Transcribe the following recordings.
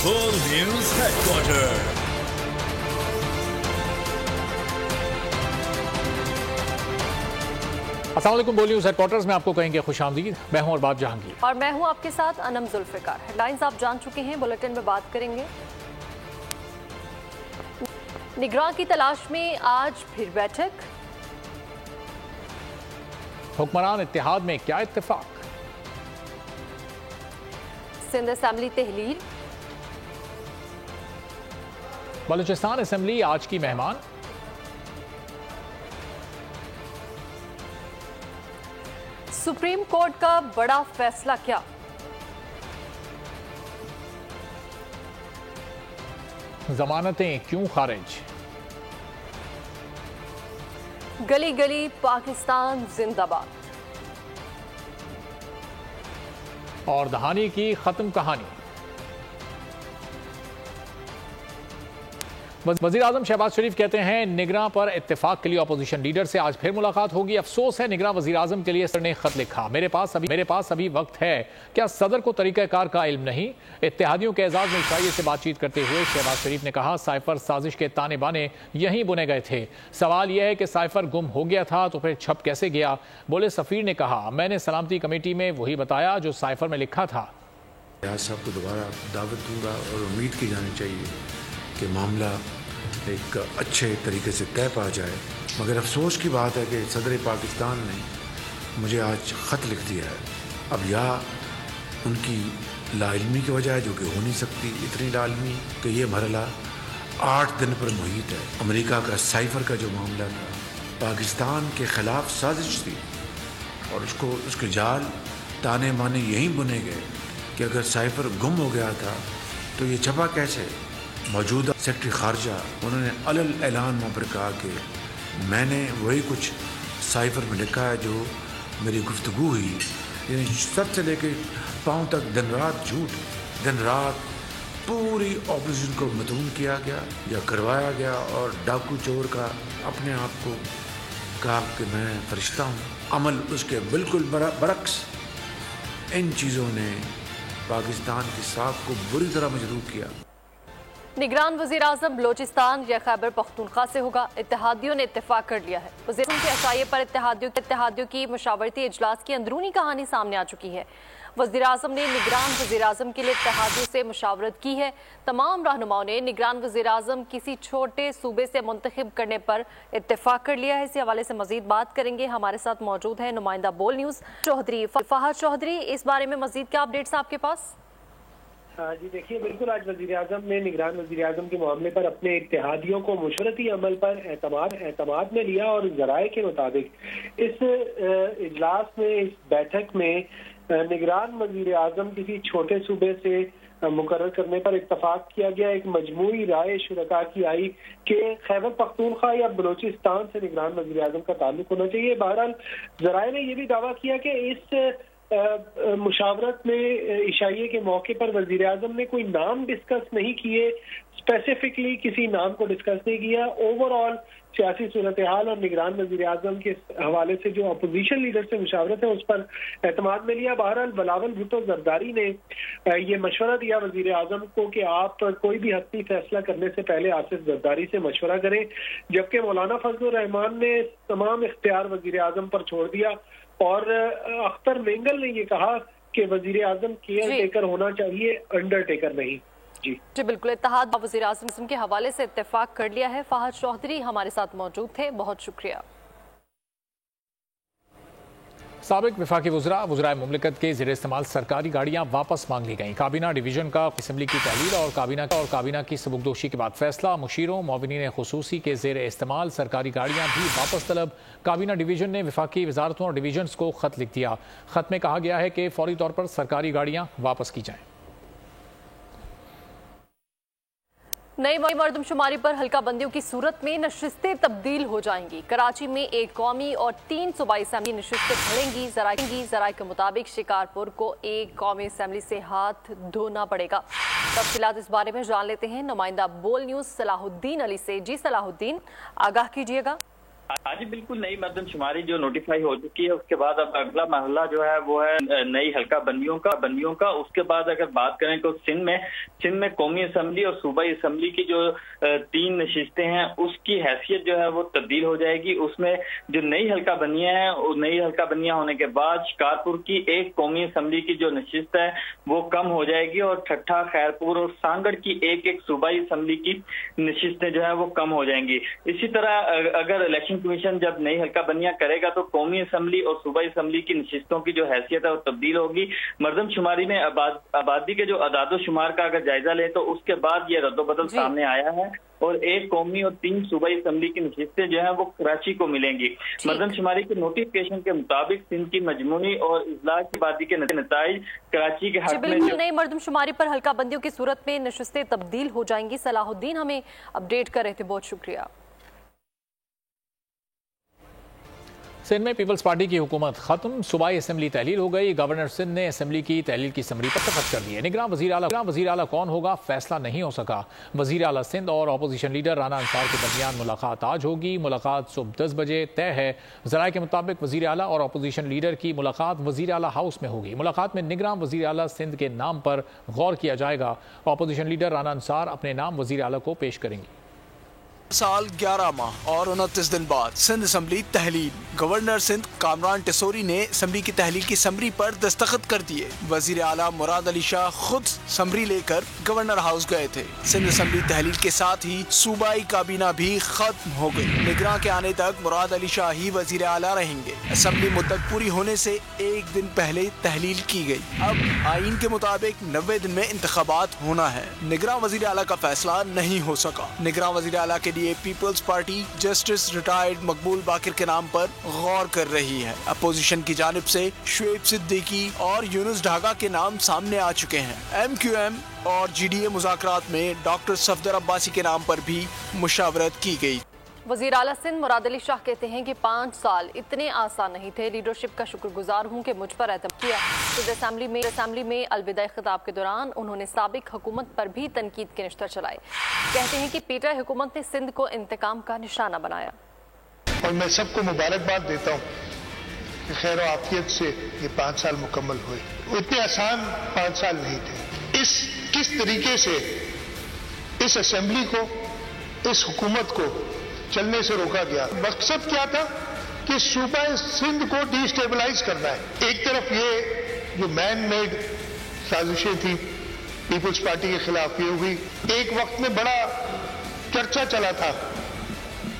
बोल news headquarter. अस्सलाम वालेकुम। बोल न्यूज हेडक्वार्टर्स में आपको कहेंगे खुशामदीद। मैं हूं अरबाब जहांगीर और मैं हूं आपके साथ अनम जुल्फिकार। हेडलाइंस आप जान चुके हैं, बुलेटिन में बात करेंगे। निगरान की तलाश में आज फिर बैठक। हुक्मरान इत्तेहाद में क्या इत्तेफाक। सिंध असेंबली तहलील। बलूचिस्तान असेंबली आज की मेहमान। सुप्रीम कोर्ट का बड़ा फैसला क्या। जमानतें क्यों खारिज। गली गली पाकिस्तान जिंदाबाद। और दहानी की खत्म कहानी। वजीर आजम शहबाज शरीफ कहते हैं निगरान पर इत्तेफाक के लिए अपोजिशन लीडर से आज फिर मुलाकात होगी। अफसोस है निगरान वजीर आजम के लिए सर ने खत लिखा, मेरे पास अभी वक्त है। क्या सदर को तरीकाकार का इल्म नहीं। इत्तेहादियों के एजाज में इशाइये से बातचीत करते हुए शहबाज शरीफ ने कहा साइफर साजिश के ताने बाने यहीं बुने गए थे। सवाल यह है कि साइफर गुम हो गया था तो फिर छप कैसे गया। बोले सफीर ने कहा मैंने सलामती कमेटी में वही बताया जो साइफर में लिखा था। साहब को दोबारा दावत दूंगा और उम्मीद की जानी चाहिए कि मामला एक अच्छे तरीके से तय पा जाए। मगर अफसोस की बात है कि सदर पाकिस्तान ने मुझे आज ख़त लिख दिया है। अब या उनकी लाइल्मी की वजह है जो कि हो नहीं सकती, इतनी लाइल्मी कि ये मरला 8 दिन पर मुहित है। अमेरिका का साइफर का जो मामला था पाकिस्तान के ख़िलाफ़ साजिश थी और उसके जाल ताने माने यहीं बुने गए कि अगर साइफर गुम हो गया था तो ये छपा कैसे। मौजूदा सेक्रेटरी खारजा उन्होंने अलल ऐलान वहाँ पर कहा कि मैंने वही कुछ साइफर में लिखा है जो मेरी गुफ्तगू हुई। यानी सर से लेके पाँव तक दिन रात झूठ, दिन रात पूरी ऑपोजिशन को मतून किया गया या करवाया गया और डाकू चोर का अपने आप को कहा कि मैं फरिश्ता हूँ। अमल उसके बिल्कुल बरक्स इन चीज़ों ने पाकिस्तान की साख को बुरी तरह मजरूह किया। निगरान वजीर आजम बलोचिस्तान या खैबर पख्तूनख्वा से होगा। इत्तेहादियों ने इत्तेफाक कर लिया है। वजीर के अशाये पर इत्तेहादियों की मशावरती इजलास की अंदरूनी कहानी सामने आ चुकी है। वजीर आजम ने निगरान वजीर आजम के लिए इत्तेहादियों से मुशावरत की है। तमाम रहनुमाओं ने निगरान वजीर आजम किसी छोटे सूबे से मुंतखब करने पर इत्तेफाक कर लिया है। इसी हवाले से मजीद बात करेंगे। हमारे साथ मौजूद है नुमाइंदा बोल न्यूज़ चौधरी फहद चौधरी। इस बारे में मजीद क्या अपडेट्स आपके पास। जी देखिए, बिल्कुल आज वजीर आजम ने निगरान वजीर आजम के मामले पर अपने इत्तेहादियों को मुशरती अमल पर एतमाद में लिया और जराये के मुताबिक इस इजलास में, इस बैठक में निगरान वजीर आजम किसी छोटे सूबे से मुकर्रर करने पर इत्तफाक किया गया। एक मजमूई राय शुरका की आई कि खैबर पख्तूनख्वा या बलोचिस्तान से निगरान वजीर आजम का ताल्लुक होना चाहिए। बहरहाल जराये ने यह भी दावा किया कि इस मुशावरत में इशाइये के मौके पर वजीर आजम ने कोई नाम डिस्कस नहीं किए, स्पेसिफिकली किसी नाम को डिस्कस नहीं किया। ओवरऑल सियासी सूरत हाल और निगरान वजीर आजम के हवाले से जो अपोजिशन लीडर से मुशावरत है उस पर एतमाद में लिया। बहरहाल बिलावल भुट्टो जरदारी ने ये मशवरा दिया वजीर आजम को कि आप कोई भी हत्ती फैसला करने से पहले आसिफ जरदारी से मशवरा करें, जबकि मौलाना फजलुर रहमान ने तमाम इख्तियार वजीर आजम पर छोड़ दिया। और अख्तर मेंगल ने ये कहा कि वजीर आजम केयर टेकर होना चाहिए, अंडरटेकर नहीं। जी बिल्कुल, इत्तेहाद वजीर आजम के हवाले से इत्तेफाक कर लिया है। फहद चौधरी हमारे साथ मौजूद थे, बहुत शुक्रिया। साबिक वफाकी वज़राए मुमलिकत के ज़ेर इस्तेमाल सरकारी गाड़ियाँ वापस मांग ली गईं। काबीना डिवीज़न का असम्बली की तहलील और काबीना की सबकदोशी के बाद फैसला। मुशीरों मोविनीन खुसूसी के ज़ेर इस्तेमाल सरकारी गाड़ियाँ भी वापस तलब। काबीना डिवीज़न ने वफाकी वजारतों और डिवीजन्स को ख़त लिख दिया। ख़त में कहा गया है कि फौरी तौर पर सरकारी गाड़ियाँ वापस की जाएँ। नई मरदमशुमारी पर हल्का बंदियों की सूरत में नशिस्तें तब्दील हो जाएंगी। कराची में एक कौमी और 3 सूबाई असम्बली नशिस्तें खड़ेंगी। जराये के मुताबिक शिकारपुर को एक कौमी असम्बली से हाथ धोना पड़ेगा। तफसीलात इस बारे में जान लेते हैं नुमाइंदा बोल न्यूज़ सलाहुद्दीन अली से। जी सलाहुद्दीन, आगाह कीजिएगा। आज बिल्कुल नई मरदमशुमारी जो नोटिफाई हो चुकी है, उसके बाद अब अगला मरहला जो है वो है नई हल्का बंदियों का। उसके बाद अगर बात करें तो सिंध में कौमी असम्बली और सूबाई असम्बली की जो 3 नशिस्तें हैं उसकी हैसियत जो है वो तब्दील हो जाएगी। उसमें जो नई हल्का बंदियां हैं, नई हल्का बंदियां होने के बाद शिकारपुर की एक कौमी असम्बली की जो नशिस्त है वो कम हो जाएगी और ठट्ठा, खैरपुर और सांगड़ की एक सूबाई असम्बली की नशिस्तें जो है वो कम हो जाएंगी। इसी तरह अगर इलेक्शन कमीशन जब नई हल्का बंदियां करेगा तो कौमी असम्बली और सूबाई असम्बली की नशिस्तों की जो हैसियत है वो तब्दील होगी। मरदमशुमारी में आबादी के जो अदादो-शुमार का अगर जायजा ले तो उसके बाद ये रद्दोबदल सामने आया है और 1 कौमी और 3 सूबाई असम्बली की नशिस्तें जो है वो कराची को मिलेंगी। मरदमशुमारी के नोटिफिकेशन के मुताबिक सिंध की मजमूनी और इजलास की आबादी के नताइज कराची के हक में नई मरदमशुमारी पर हल्का बंदियों की सूरत में नशिस्तें तब्दील हो जाएंगी। सलाहुद्दीन हमें अपडेट कर रहे थे, बहुत शुक्रिया। सिंध में पीपल्स पार्टी की हुकूमत खत्म, सूबाई असम्बली तहलील हो गई। गवर्नर सिंध ने असम्बली की तहलील की समरी पर दस्तखत कर दिए। निगरान वज़ीर आला कौन होगा फैसला नहीं हो सका। वज़ीर आला सिंध और अपोजिशन लीडर राना अंसार के दरमियान मुलाकात आज होगी। मुलाकात सुबह 10 बजे तय है। ज़राए के मुताबिक वज़ीर आला और अपोजिशन लीडर की मुलाकात वज़ीर आला हाउस में होगी। मुलाकात में निगरान वज़ीर आला सिंध के नाम पर गौर किया जाएगा। अपोजिशन लीडर राना अंसार अपने नाम वज़ीर आला को पेश करेंगे। साल 11 माह और 29 दिन बाद सिंध असम्बली तहलील। गवर्नर सिंध कामरान टिसोरी ने असम्बली की तहलील की समरी पर दस्तखत कर दिए। वजीर आला मुराद अली शाह खुद समरी लेकर गवर्नर हाउस गए थे। सिंध असम्बली तहलील के साथ ही सूबाई काबीना भी खत्म हो गई। निगरान के आने तक मुराद अली शाह ही वजीर आला रहेंगे। असम्बली मुद्दत पूरी होने से 1 दिन पहले तहलील की गई। अब आइन के मुताबिक 90 दिन में इंतखाबात होना है। निगरान वजीर आला का फैसला नहीं हो सका। निगरान वजीर आला के पीपल्स पार्टी जस्टिस रिटायर्ड मकबूल बाकिर के नाम पर गौर कर रही है। अपोजिशन की जानिब से शुएब सिद्दीकी और यूनुस ढागा के नाम सामने आ चुके हैं। MQM और GDA मुज़ाकरात में डॉक्टर सफदर अब्बासी के नाम पर भी मुशावरत की गई। वज़ीर आला सिंध मुराद अली शाह कहते हैं कि 5 साल इतने आसान नहीं थे। लीडरशिप का शुक्रगुजार हूँ कि मुझ पर एतम किया। असम्बली में अलविदा खिताब के दौरान उन्होंने साबिक हुकूमत पर भी तनकीद के निश्तर चलाए। कहते हैं कि पीटीआई हुकूमत ने सिंध को इंतकाम का निशाना बनाया। और मैं सबको मुबारकबाद देता हूँ कि खैर और आफियत से ये 5 साल मुकम्मल हुए। इतने आसान 5 साल नहीं थे। किस तरीके से इस असेंबली को, इस हुकूमत को चलने से रोका गया। मकसद क्या था कि सूबा सिंध को डिस्टेबलाइज करना है। एक तरफ ये जो मैन मेड साजिशें थी पीपल्स पार्टी के खिलाफ ये हुई। एक वक्त में बड़ा चर्चा चला था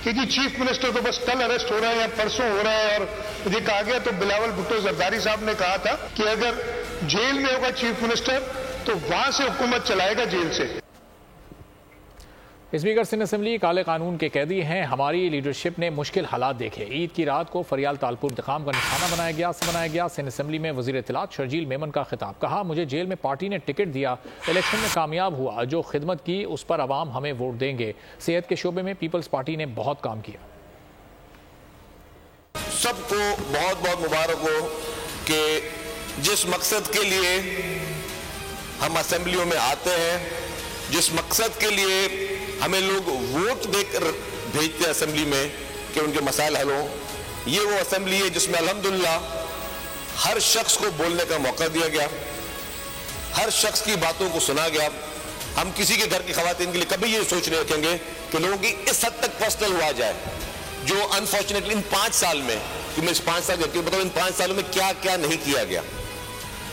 कि जी चीफ मिनिस्टर तो बस कल अरेस्ट हो रहा है या परसों हो रहा है, और मुझे कहा गया तो बिलावल भुट्टो जरदारी साहब ने कहा था कि अगर जेल में होगा चीफ मिनिस्टर तो वहां से हुकूमत चलाएगा जेल से। स्पीकर सिंध असम्बली काले कानून के कैदी हैं। हमारी लीडरशिप ने मुश्किल हालात देखे। ईद की रात को फरियाल तालपुर इंतकाम का निशाना बनाया गया। सिंध असम्बली में वजीर इत्तलात शर्जील मेमन का खिताब। कहा, मुझे जेल में पार्टी ने टिकट दिया, इलेक्शन में कामयाब हुआ। जो खिदमत की उस पर अवाम हमें वोट देंगे। सेहत के शोबे में पीपल्स पार्टी ने बहुत काम किया। सबको बहुत बहुत मुबारक हो कि जिस मकसद के लिए हम असेंबलियों में आते हैं, जिस मकसद के लिए हमें लोग वोट देकर भेजते हैं असेंबली में कि उनके मसाइल हल हों, ये वो असेंबली है जिसमें अल्हम्दुलिल्लाह हर शख्स को बोलने का मौका दिया गया, हर शख्स की बातों को सुना गया। हम किसी के घर की खवातीन के लिए कभी ये सोच नहीं रखेंगे कि लोगों की इस हद तक पर्सनल हुआ जाए, जो अनफॉर्चुनेटली इन 5 साल में, कि मैं इस 5 साल बताऊं इन 5 सालों में क्या क्या नहीं किया गया।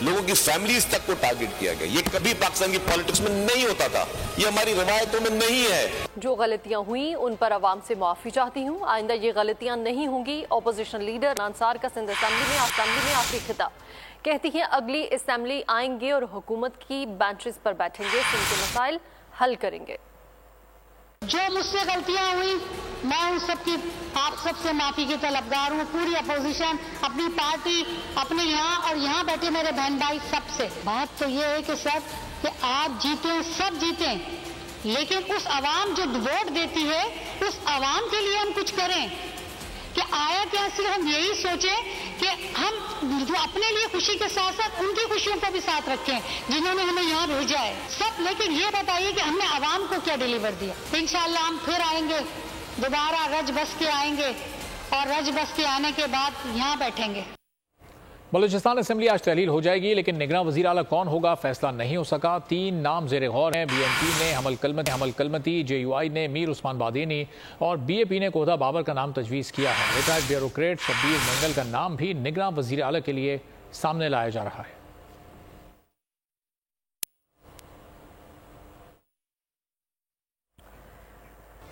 लोगों की फैमिलीज तक को टारगेट किया गया। ये कभी पाकिस्तान की पॉलिटिक्स में नहीं होता था, ये हमारी रवायतों में नहीं है। जो गलतियां हुई उन पर अवाम से माफी चाहती हूँ, आइंदा ये गलतियां नहीं होंगी। अपोजिशन लीडर अंसार का सिंध असेंबली में आखिरी खिताब। कहती हैं अगली असेंबली आएंगे और हुकूमत की बेंचेस पर बैठेंगे, सिंध के मसाइल हल करेंगे। जो मुझसे गलतियां हुई मैं उन सबकी, आप सबसे माफी की तलबगार हूँ। पूरी अपोजिशन, अपनी पार्टी, अपने यहाँ और यहाँ बैठे मेरे बहन भाई सबसे। बात तो ये है कि सर कि आप जीते, सब जीते, लेकिन उस आवाम जो वोट देती है उस आवाम के लिए हम कुछ करें। कि आया क्या सिर्फ हम यही सोचें कि हम जो अपने लिए खुशी के साथ साथ उनकी खुशियों को भी साथ रखें जिन्होंने हमें यहाँ भेजा है सब। लेकिन ये बताइए कि हमने आवाम को क्या डिलीवर दिया। इंशाल्लाह हम फिर आएंगे, दोबारा रज बस के आएंगे और रज बस्ती आने के बाद यहाँ बैठेंगे। बलूचिस्तान असेंबली आज तहलील हो जाएगी, लेकिन निगरान वजीर आला कौन होगा फैसला नहीं हो सका। 3 नाम जेर गौर हैं। BNP ने हमल कलमती, JUI ने मीर उस्मान बादीनी और BAP ने कोहदा बाबर का नाम तजवीज़ किया है। रिटायर्ड ब्यूरोक्रेट शब्बीर मंगल का नाम भी निगरान वजीर आला के लिए सामने लाया जा रहा है।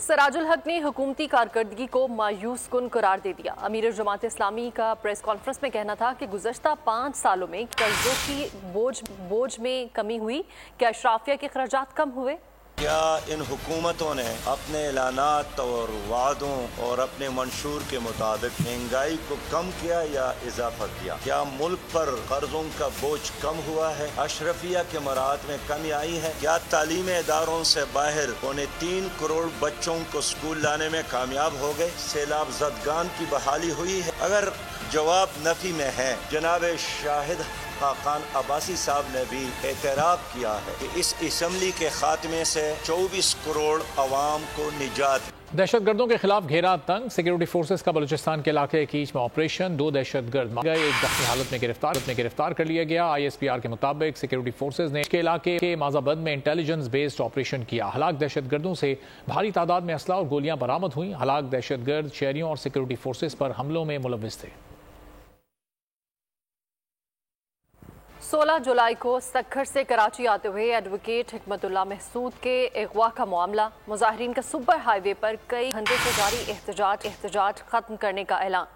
सराजुल हक ने हुकूमती कारकर्दगी को मायूस कुन करार दे दिया। अमीर जमात इस्लामी का प्रेस कॉन्फ्रेंस में कहना था कि गुज़श्ता 5 सालों में कर्जों की बोझ में कमी हुई। क्या अशराफिया के खर्चात कम हुए? क्या इन हुकूमतों ने अपने ऐलानात और वादों और अपने मंशूर के मुताबिक महंगाई को कम किया या इजाफा किया? क्या मुल्क पर कर्जों का बोझ कम हुआ है? अशरफिया के मराहत में कमी आई है? क्या तालीमी इदारों से बाहर 3.25 करोड़ बच्चों को स्कूल लाने में कामयाब हो गए? सैलाब ज़दगान की बहाली हुई है? अगर जवाब नफी में है, जनाब शाहिद खाकान अब्बासी साहब ने भी एतराफ़ किया है कि इस असम्बली के खात्मे से 24 करोड़ अवाम को निजात। दहशतगर्दों के खिलाफ घेरा तंग। सिक्योरिटी फोर्सेस का बलूचिस्तान के इलाके कीच में ऑपरेशन। 2 दहशतगर्द मारे गए, एक जख्मी हालत में गिरफ्तार कर लिया गया। ISPR के मुताबिक सिक्योरिटी फोर्सेस ने के इलाके के माजाबद में इंटेलिजेंस बेस्ड ऑपरेशन किया। हलाक दहशतगर्दों से भारी तादाद में असला और गोलियां बरामद हुई। हलाक दहशतगर्द शहरियों और सिक्योरिटी फोर्सेस पर हमलों में मुलव्विस थे। 16 जुलाई को सक्खर से कराची आते हुए एडवोकेट हिकमतुल्लाह महसूद के अगवा का मामला। मुजाहिरीन का सुपर हाईवे पर कई घंटे से जारी एहतजाज खत्म करने का ऐलान।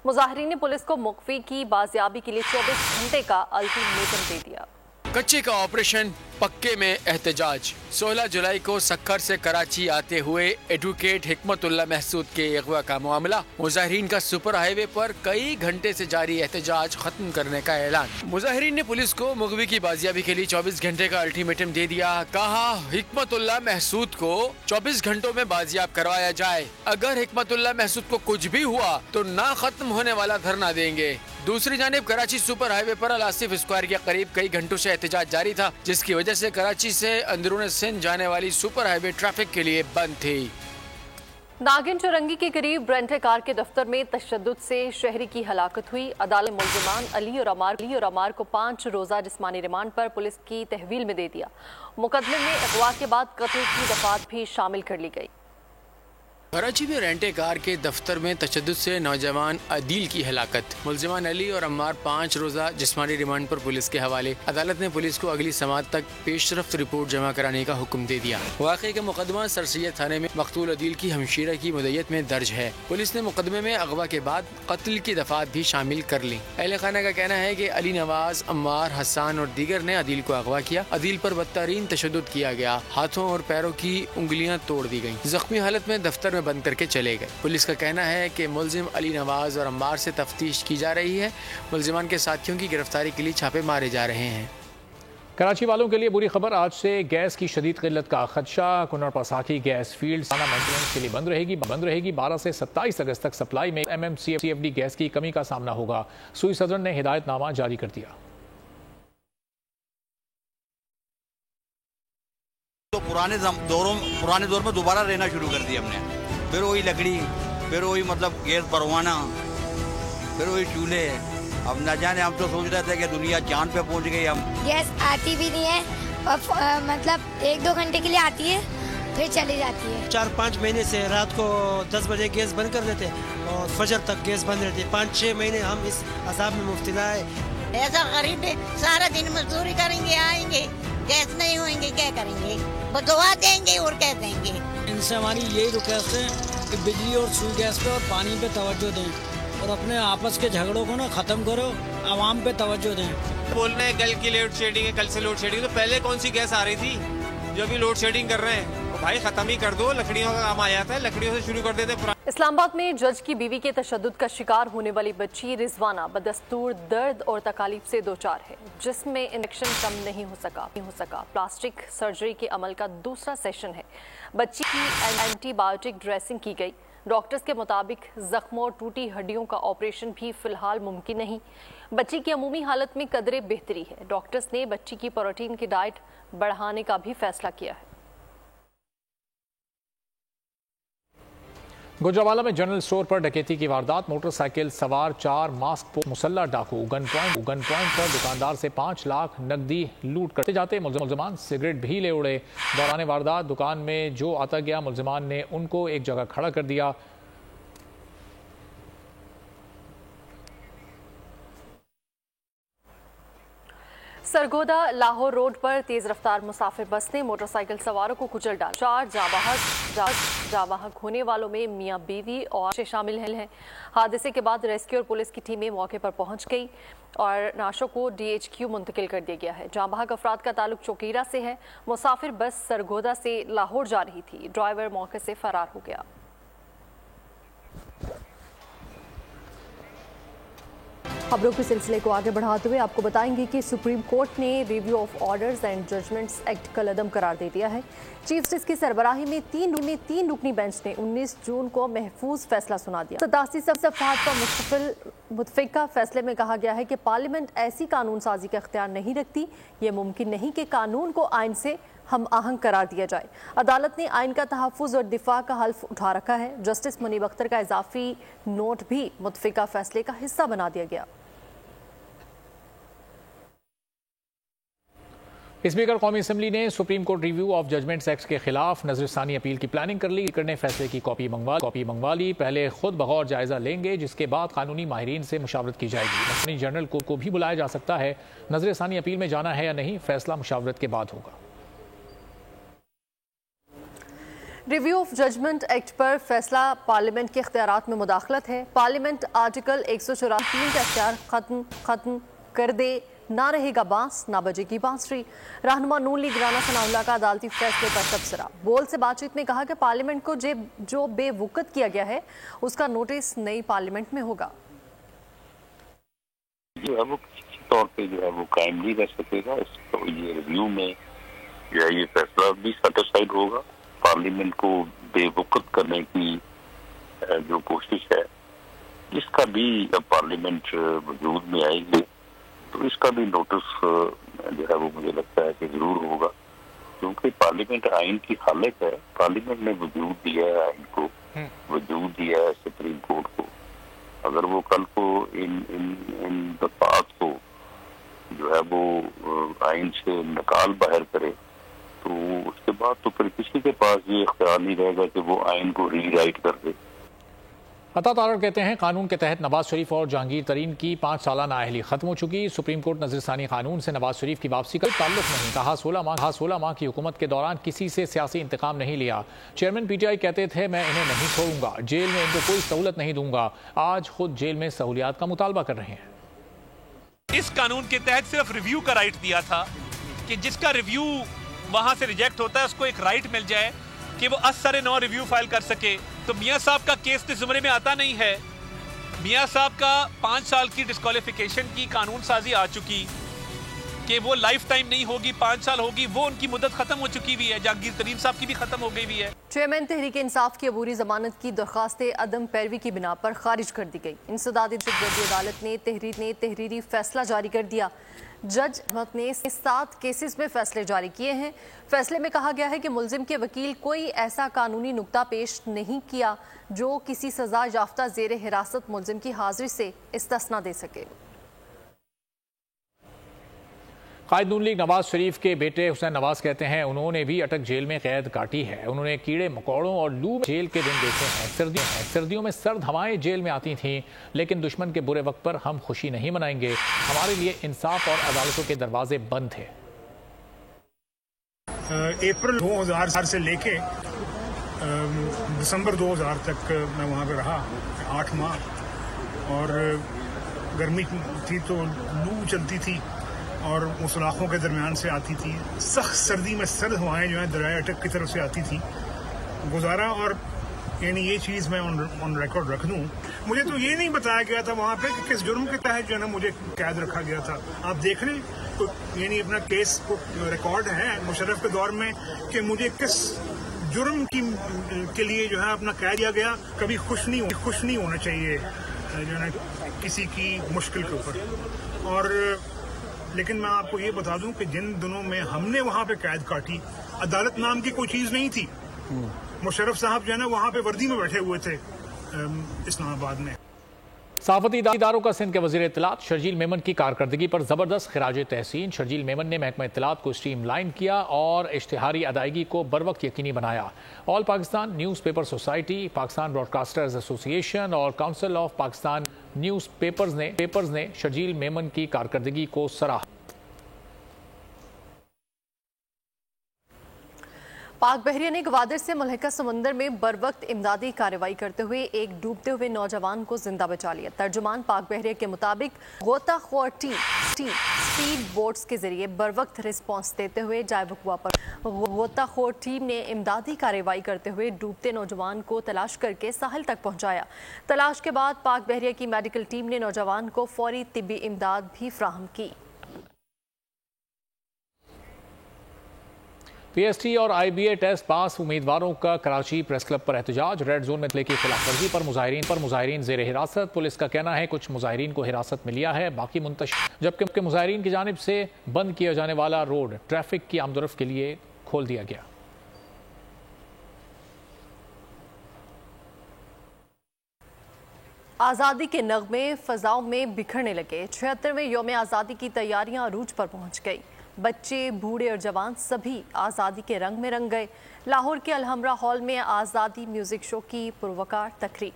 मुजाहिरीन ने पुलिस को मुख्फी की बाजियाबी के लिए 24 घंटे का अल्टीमेटम दे दिया। कच्चे का ऑपरेशन, पक्के में एहतजाज। 16 जुलाई को सक्खर से कराची आते हुए एडवोकेट हिकमतुल्लाह महसूद के अगवा का मामला। मुजाहिरीन का सुपर हाईवे पर कई घंटे से जारी एहतजाज खत्म करने का ऐलान। मुजाहिरीन ने पुलिस को मुगवी की बाजियाबी के लिए 24 घंटे का अल्टीमेटम दे दिया। कहा हिकमतुल्लाह महसूद को 24 घंटों में बाजियाब करवाया जाए। अगर हिकमतुल्लाह महसूद को कुछ भी हुआ तो ना खत्म होने वाला धरना देंगे। दूसरी जानिब कराची सुपर हाईवे पर अल आसिफ स्क्वायर के करीब कई घंटों से एहतजाज जारी था, जिसकी वजह से कराची से अंदरूनी सिंध जाने वाली सुपर हाईवे ट्रैफिक के लिए बंद थी। नागिन चुरंगी के करीब रेंटे कार के दफ्तर में तशद्दुद से शहरी की हलाकत हुई। अदालत मुल्ज़िमान अली और अमार को 5 रोज़ा जिस्मानी रिमांड पर पुलिस की तहवील में दे दिया। मुकदमे में अगवा के बाद कत्ल की दफात भी शामिल कर ली गई। कराची में रेंटे कार के दफ्तर में तशद्दुद से नौजवान अदील की हलाकत। मुल्ज़िमान अली और अम्मार 5 रोज़ा जिस्मानी रिमांड पर पुलिस के हवाले। अदालत ने पुलिस को अगली समाअत तक पेशरफ्त रिपोर्ट जमा कराने का हुक्म दे दिया। वाक़े का मुकदमा सर सैयद थाने में मकतूल अदील की हमशीरा की मुद्दत में दर्ज है। पुलिस ने मुकदमे में अगवा के बाद कत्ल की दफात भी शामिल कर ली। अहले खाना का कहना है कि अली नवाज, अम्मार, हसन और दीगर ने अदील को अगवा किया। अदील पर बदतरीन तशद्दुद किया गया। हाथों और पैरों की उंगलियां तोड़ दी गयी। जख्मी हालत में दफ्तर में बंद करके चले गए। पुलिस का कहना है कि मुल्जिम अली नवाज और अम्मार से तफ्तीश की जा रही है। मुल्जिमान के साथियों की गिरफ्तारी के लिए छापे मारे जा रहे हैं। कराची वालों के लिए बुरी खबर। आज से गैस की शदीद किल्लत का खदशा। कुन्नर पसाखी गैस फील्ड मेंटेनेंस के लिए बंद रहेगी। 12 से 27 अगस्त तक सप्लाई में MMCFD गैस की कमी का सामना होगा। सूई सदर ने हिदायतनामा जारी कर दिया। तो पुराने दौर में दोबारा रहना शुरू कर दिया हमने। फिर वही लकड़ी, फिर वही मतलब गैस भरवाना, फिर वही चूल्हे। अब न जाने, हम तो सोच रहे थे कि दुनिया चांद पे पहुंच गई। हम गैस आती भी नहीं है और मतलब 1-2 घंटे के लिए आती है फिर चली जाती है। 4-5 महीने से रात को 10 बजे गैस बंद कर देते और फजर तक गैस बंद रहती है। 5-6 महीने हम इस अजाब में मुब्तला है। ऐसा गरीब है, सारा दिन मजदूरी करेंगे, आएंगे, गैस नहीं होंगे, क्या करेंगे? दुआ देंगे और क्या देंगे? इनसे हमारी यही रिक्वेस्ट है कि बिजली और सुई गैस पे और पानी पे तवज्जो दें और अपने आपस के झगड़ों को ना ख़त्म करो, आवाम पे तवज्जो दें। बोल रहे हैं कल की लोड शेडिंग है, कल से लोड शेडिंग। तो पहले कौन सी गैस आ रही थी? जो अभी लोड शेडिंग कर रहे हैं तो भाई ख़त्म ही कर दो। लकड़ियों का काम आ जाता है, लकड़ियों से शुरू कर देते। इस्लामाबाद में जज की बीवी के तशद्दुद का शिकार होने वाली बच्ची रिजवाना बदस्तूर दर्द और तकालीफ से दोचार है, जिसमें इंजेक्शन कम नहीं हो सका। प्लास्टिक सर्जरी के अमल का दूसरा सेशन है। बच्ची की एंटीबायोटिक ड्रेसिंग की गई। डॉक्टर्स के मुताबिक जख्मों और टूटी हड्डियों का ऑपरेशन भी फिलहाल मुमकिन नहीं। बच्ची की अमूमी हालत में कदरे बेहतरी है। डॉक्टर्स ने बच्ची की प्रोटीन की डाइट बढ़ाने का भी फैसला किया है। गुजरावाला में जनरल स्टोर पर डकैती की वारदात, मोटरसाइकिल सवार 4 मास्क मुसल्ला डाकू गन पॉइंट पर दुकानदार से 5 लाख नकदी लूट करते जाते मुलजमान सिगरेट भी ले उड़े। दौरान वारदात दुकान में जो आता गया मुलजमान ने उनको एक जगह खड़ा कर दिया। सरगोदा लाहौर रोड पर तेज रफ्तार मुसाफिर बस ने मोटरसाइकिल सवारों को कुचल डाला। 4 जावाहक होने वालों में मियां बीवी और शामिल हैं। हादसे के बाद रेस्क्यू और पुलिस की टीमें मौके पर पहुंच गई और नाशों को DHQ मुंतकिल कर दिया गया है। जाबाहक अफराद का ताल्लुक चौकीरा से है। मुसाफिर बस सरगोदा से लाहौर जा रही थी। ड्राइवर मौके से फरार हो गया। खबरों के सिलसिले को आगे बढ़ाते हुए आपको बताएंगे कि सुप्रीम कोर्ट ने Review of Orders and Judgments Act कलअदम करार दे दिया है। चीफ जस्टिस की सरबराही में तीन रुकनी बेंच ने 19 जून को महफूज फैसला सुना दिया। 87 सफ़हात पर मुतफ़िका फैसले में कहा गया है कि पार्लियामेंट ऐसी कानून साजी का इख्तियार नहीं रखती। ये मुमकिन नहीं कि कानून को आइन से हम आहंग करार दिया जाए। अदालत ने आइन का तहफ़्फ़ुज़ और दिफा का हल्फ उठा रखा है। जस्टिस मुनीब अख्तर का इजाफी नोट भी मुतफ़िका फैसले का हिस्सा बना दिया गया। स्पीकर कौमी असम्बली ने supreme court review of judgments act के खिलाफ नजरसानी अपील की प्लानिंग कर ली। स्पीकर ने फैसले की कॉपी मंगवा ली। पहले खुद बगौर जायजा लेंगे, जिसके बाद कानूनी माहिरीन से मुशावरत की जाएगी। अटॉर्नी जनरल को भी बुलाया जा सकता है। नजरसानी अपील में जाना है या नहीं, फैसला मुशावरत के बाद होगा। रिव्यू ऑफ जजमेंट एक्ट पर फैसला पार्लियामेंट के इख्तियारात में मुदाखलत है। पार्लियामेंट आर्टिकल 184 का इख्तियार खत्म कर दे। ना रहेगा बांस, ना बजेगी बांसुरी। रहनुमा नून लीग राना सनाउल्लाह का अदालती फैसले पर तबसरा। बोल से बातचीत में कहा कि पार्लियामेंट को जो बेवकूफ़ किया गया है उसका नोटिस नई पार्लियामेंट में होगा। जो है वो किसी तौर पे जो है वो कायम नहीं रह सकेगा। इसको ये रिव्यू में जो है ये फैसला भी सेटिस्फाइड होगा। पार्लियामेंट को बेवकूफ़ करने की जो कोशिश है, इसका भी जब पार्लियामेंट वजूद में आएगी तो इसका भी नोटिस जो है वो मुझे लगता है कि जरूर होगा, क्योंकि पार्लियामेंट आइन की खालिक है। पार्लियामेंट ने वजूद दिया है आइन को, वजूद दिया है सुप्रीम कोर्ट को। अगर वो कल को इन दफात को जो है वो आइन से निकाल बाहर करे तो उसके बाद तो फिर किसी के पास ये इख्तियार नहीं रहेगा कि वो आइन को रीराइट कर दे। अता तारड़ कहते हैं कानून के तहत नवाज शरीफ और जहांगीर तरीन की 5 साला नाअहली खत्म हो चुकी। सुप्रीम कोर्ट नजरसानी कानून से नवाज शरीफ की वापसी का ताल्लुक नहीं। कहा 16 माह की हुकूमत के दौरान किसी से सियासी इंतकाम नहीं लिया। चेयरमैन PTI कहते थे मैं इन्हें नहीं छोड़ूंगा, जेल में इनको कोई सहूलत नहीं दूंगा। आज खुद जेल में सहूलियात का मुतालबा कर रहे हैं। इस कानून के तहत सिर्फ रिव्यू का राइट दिया था कि जिसका रिव्यू वहां से रिजेक्ट होता है उसको एक राइट मिल जाए कि वो असर नौ रिव्यू फाइल कर सके। तो मियां साहब का केस इस ज़ुमरे में आता नहीं है। मियां साहब का 5 साल की डिस्क्वालिफिकेशन की कानून साजी आ चुकी कि वो लाइफ टाइम नहीं होगी, 5 साल होगी, वो उनकी मुद्दत खत्म हो चुकी हुई है। जहांगीर तरीन साहब की भी खत्म हो गई हुई है। चेयरमैन तहरीक इंसाफ की अबूरी जमानत की दरख्वास्त अदम पैरवी की बिना पर खारिज कर दी गई। इंसदादी अदालत ने तहरीरी फैसला जारी कर दिया। जज अहमद ने 7 केसेस में फैसले जारी किए हैं। फैसले में कहा गया है कि मुल्जिम के वकील कोई ऐसा कानूनी नुक्ता पेश नहीं किया जो किसी सजा याफ्ता जेर हिरासत मुल्जिम की हाजिरी से इस्तिस्ना दे सके। कायद नून लीग नवाज शरीफ के बेटे हुसैन नवाज कहते हैं उन्होंने भी अटक जेल में कैद काटी है। उन्होंने कीड़े मकोड़ों और लू में जेल के दिन देखे हैं। सर्दियों में सर्द हवाएं जेल में आती थीं, लेकिन दुश्मन के बुरे वक्त पर हम खुशी नहीं मनाएंगे। हमारे लिए इंसाफ और अदालतों के दरवाजे बंद थे। अप्रैल 2000 से लेके दिसंबर 2000 तक मैं वहाँ पे रहा, 8 माह। और गर्मी थी तो लू चलती थी और मुसलाखों के दरमियान से आती थी। सख्त सर्दी में सर्द हवाएं जो है दरिया अटक की तरफ से आती थी गुजारा। और यानी ये चीज़ मैं ऑन रिकॉर्ड रख दूँ, मुझे तो ये नहीं बताया गया था वहाँ पे कि किस जुर्म के तहत जो है ना मुझे कैद रखा गया था। आप देख रहे हैं तो यानी अपना केस को रिकॉर्ड है मुशर्रफ के दौर में कि मुझे किस जुर्म के लिए जो है अपना कैद दिया गया। कभी खुश नहीं होना चाहिए जो है किसी की मुश्किल के ऊपर। और लेकिन मैं आपको ये बता दूं कि जिन दिनों में हमने वहाँ पे कैद काटी, अदालत नाम की कोई चीज़ नहीं थी। मुशर्रफ साहब जो है ना वहाँ पे वर्दी में बैठे हुए थे इस्लामाबाद में। सहाफती इदारों का सिंध के वज़ीर इत्तलात शर्जील मेमन की कारकर्दगी पर ज़बरदस्त खिराज तहसीन। शर्जील मेमन ने महकमा इत्तलात को स्ट्रीमलाइन किया और इश्तिहारी अदायगी को बरवक्त यकीनी बनाया। All Pakistan Newspaper Society, Pakistan Broadcasters Association और Council of Pakistan Newspapers ने शर्जील मेमन की कारकर्दगी को सराहा। पाक बहरिया ने गवादर से मुल्हिका समंदर में बरवक्त इमदादी कार्रवाई करते हुए एक डूबते हुए नौजवान को जिंदा बचा लिया। तर्जुमान पाक बहरिया के मुताबिक गोताखोर टीम स्पीड बोट्स के जरिए बरवक्त रिस्पॉन्स देते हुए जाए वक़ुआ पर गोताखोर टीम ने इमदादी कार्रवाई करते हुए डूबते नौजवान को तलाश करके साहिल तक पहुंचाया। तलाश के बाद पाक बहरिया की मेडिकल टीम ने नौजवान को फौरी तिब्बी इमदाद भी फ्राहम की। पीएसटी और आईबीए टेस्ट पास उम्मीदवारों का कराची प्रेस क्लब पर एहतजाज। रेड जोन में की खिलाफ वर्जी पर मुजाहिरीन जेर हिरासत। पुलिस का कहना है कुछ मुजाहिरीन को हिरासत में लिया है, बाकी मुंतशिर, जबकि मुजाहिरीन की जानिब से बंद किया जाने वाला रोड ट्रैफिक की आमदोरफ्त के लिए खोल दिया गया। आज़ादी के नगमे फजाओं में बिखरने लगे। 76वें यौम आज़ादी की तैयारियां अरूज पर पहुंच गई। बच्चे, बूढ़े और जवान सभी आज़ादी के रंग में रंग गए। लाहौर के अलहमरा हॉल में आज़ादी म्यूजिक शो की पुरवकार तकरीब।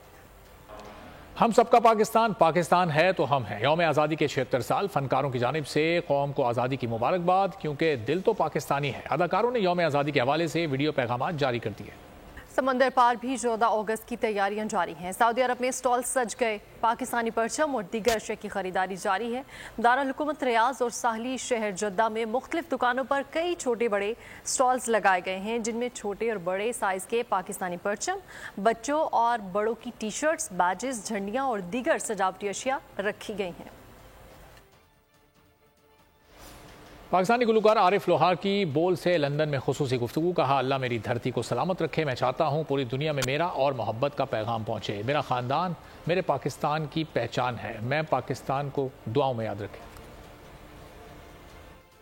हम सबका पाकिस्तान, पाकिस्तान है तो हम हैं। यौम आज़ादी के 76 साल फनकारों की जानिब से कौम को आज़ादी की मुबारकबाद, क्योंकि दिल तो पाकिस्तानी है। अदाकारों ने यौम आज़ादी के हवाले से वीडियो पैगाम जारी कर दिए। समंदर पार भी 14 अगस्त की तैयारियां जारी हैं। सऊदी अरब में स्टॉल सज गए। पाकिस्तानी परचम और दीगर अशया की खरीदारी जारी है। दारुल हुकूमत रियाज और साहली शहर जद्दा में मुख्तलिफ दुकानों पर कई छोटे बड़े स्टॉल्स लगाए गए हैं, जिनमें छोटे और बड़े साइज के पाकिस्तानी परचम, बच्चों और बड़ों की टी शर्ट्स, बैजेस, झंडियां और दीगर सजावटी अशिया रखी गई हैं। पाकिस्तानी गुलकार आरिफ लोहार की बोल से लंदन में खुसूसी गुफ्तगू। कहा, अल्लाह मेरी धरती को सलामत रखे। मैं चाहता हूँ पूरी दुनिया में मेरा और मोहब्बत का पैगाम पहुँचे। मेरा ख़ानदान मेरे पाकिस्तान की पहचान है। मैं पाकिस्तान को दुआओं में याद रखें।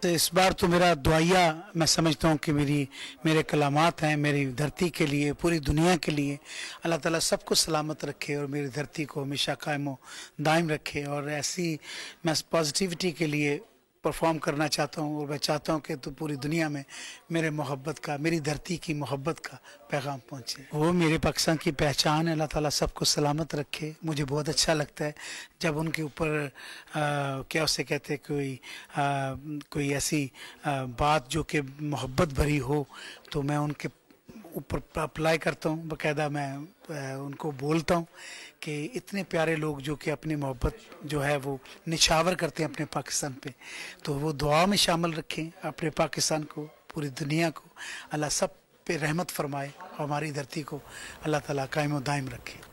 तो इस बार तो मेरा दुआया मैं समझता हूँ कि मेरे कलामात हैं मेरी धरती के लिए, पूरी दुनिया के लिए। अल्लाह ताला सबको सलामत रखे और मेरी धरती को हमेशा कायम दायम रखे। और ऐसी मैं पॉजिटिविटी के लिए परफॉर्म करना चाहता हूँ और मैं चाहता हूँ कि तो पूरी दुनिया में मेरे मोहब्बत का, मेरी धरती की मोहब्बत का पैगाम पहुँचे। वो मेरे पाकिस्तान की पहचान है। अल्लाह ताला सबको सलामत रखे। मुझे बहुत अच्छा लगता है जब उनके ऊपर क्या उसे कहते हैं कोई ऐसी बात जो कि मोहब्बत भरी हो, तो मैं उनके ऊपर अप्लाई करता हूँ। बाकायदा मैं उनको बोलता हूँ कि इतने प्यारे लोग जो कि अपनी मोहब्बत जो है वो निछावर करते हैं अपने पाकिस्तान पे, तो वो दुआ में शामिल रखें अपने पाकिस्तान को, पूरी दुनिया को। अल्लाह सब पे रहमत फरमाए। हमारी धरती को अल्लाह ताला कायम व दायम रखे।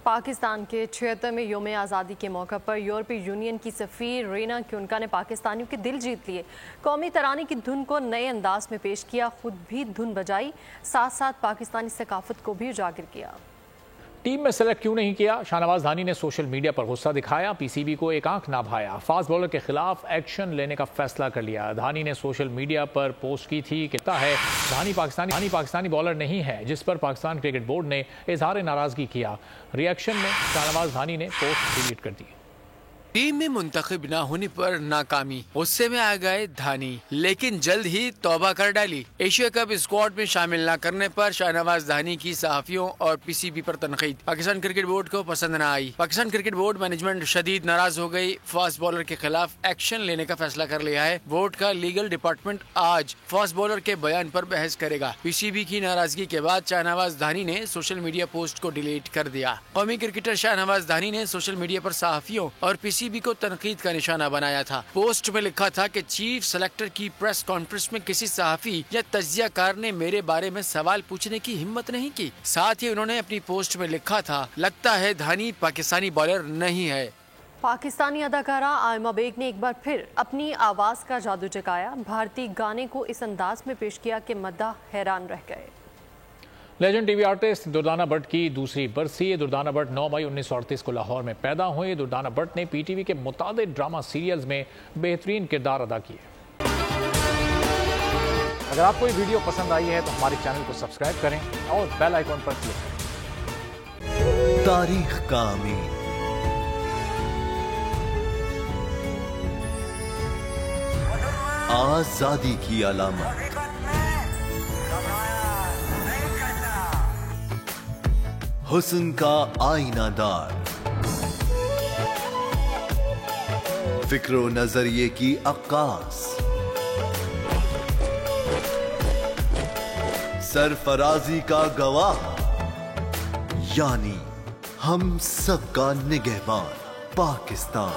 पाकिस्तान के 76वें यौम आज़ादी के मौका पर यूरोपीय यूनियन की सफ़ीर रीना क्यूनका ने पाकिस्तानियों के दिल जीत लिए। कौमी तराने की धुन को नए अंदाज में पेश किया, खुद भी धुन बजाई, साथ साथ पाकिस्तानी सकाफत को भी उजागर किया। टीम में सेलेक्ट क्यों नहीं किया? शाहनवाज धानी ने सोशल मीडिया पर गुस्सा दिखाया। पीसीबी को एक आंख ना भाया। फास्ट बॉलर के खिलाफ एक्शन लेने का फैसला कर लिया। धानी ने सोशल मीडिया पर पोस्ट की थी कि धानी पाकिस्तानी बॉलर नहीं है, जिस पर पाकिस्तान क्रिकेट बोर्ड ने इजहार नाराजगी किया। रिएक्शन में शाहनवाज धानी ने पोस्ट डिलीट कर दी। टीम में मुंतखब न होने पर नाकामी, गुस्से में आ गए धानी, लेकिन जल्द ही तौबा कर डाली। एशिया कप स्क्वाड में शामिल न करने पर शाहनवाज धानी की सहाफियों और पीसीबी पर तनकीद। पाकिस्तान क्रिकेट बोर्ड को पसंद न आई। पाकिस्तान क्रिकेट बोर्ड मैनेजमेंट शदीद नाराज हो गई। फास्ट बॉलर के खिलाफ एक्शन लेने का फैसला कर लिया है। बोर्ड का लीगल डिपार्टमेंट आज फास्ट बॉलर के बयान पर बहस करेगा। पीसीबी की नाराजगी के बाद शाहनवाज धानी ने सोशल मीडिया पोस्ट को डिलीट कर दिया। कौमी क्रिकेटर शाहनवाज धानी ने सोशल मीडिया पर सहाफियों और पीसीबी को तनकीद का निशाना बनाया था। पोस्ट में लिखा था कि चीफ सेलेक्टर की प्रेस कॉन्फ्रेंस में किसी सहाफी या तज्जियाकार ने मेरे बारे में सवाल पूछने की हिम्मत नहीं की। साथ ही उन्होंने अपनी पोस्ट में लिखा था, लगता है धानी पाकिस्तानी बॉलर नहीं है। पाकिस्तानी अदाकारा आयमा बेग ने एक बार फिर अपनी आवाज का जादू जगाया। भारतीय गाने को इस अंदाज में पेश किया कि मद्दाह हैरान रह गए। Legend TV artist Durdana Bhatt की दूसरी बरसी। दुर्दाना भट्ट 9 मई 1938 को लाहौर में पैदा हुए। दुर्दाना भट्ट ने पीटीवी के मुतादिद ड्रामा सीरियल्स में बेहतरीन किरदार अदा किए। अगर आपको ये वीडियो पसंद आई है तो हमारे चैनल को सब्सक्राइब करें और बेल आइकॉन पर क्लिक करें। तारीख का अमीन, आजादी की अलामत, हुस्न का आईनादार, फिक्रो नजरिए की अक्कास, सरफराजी का गवाह, यानी हम सबका निगहबान पाकिस्तान।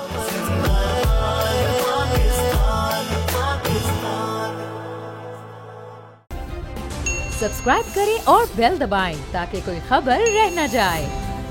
सब्सक्राइब करें और बेल दबाएं ताकि कोई खबर रह न जाए।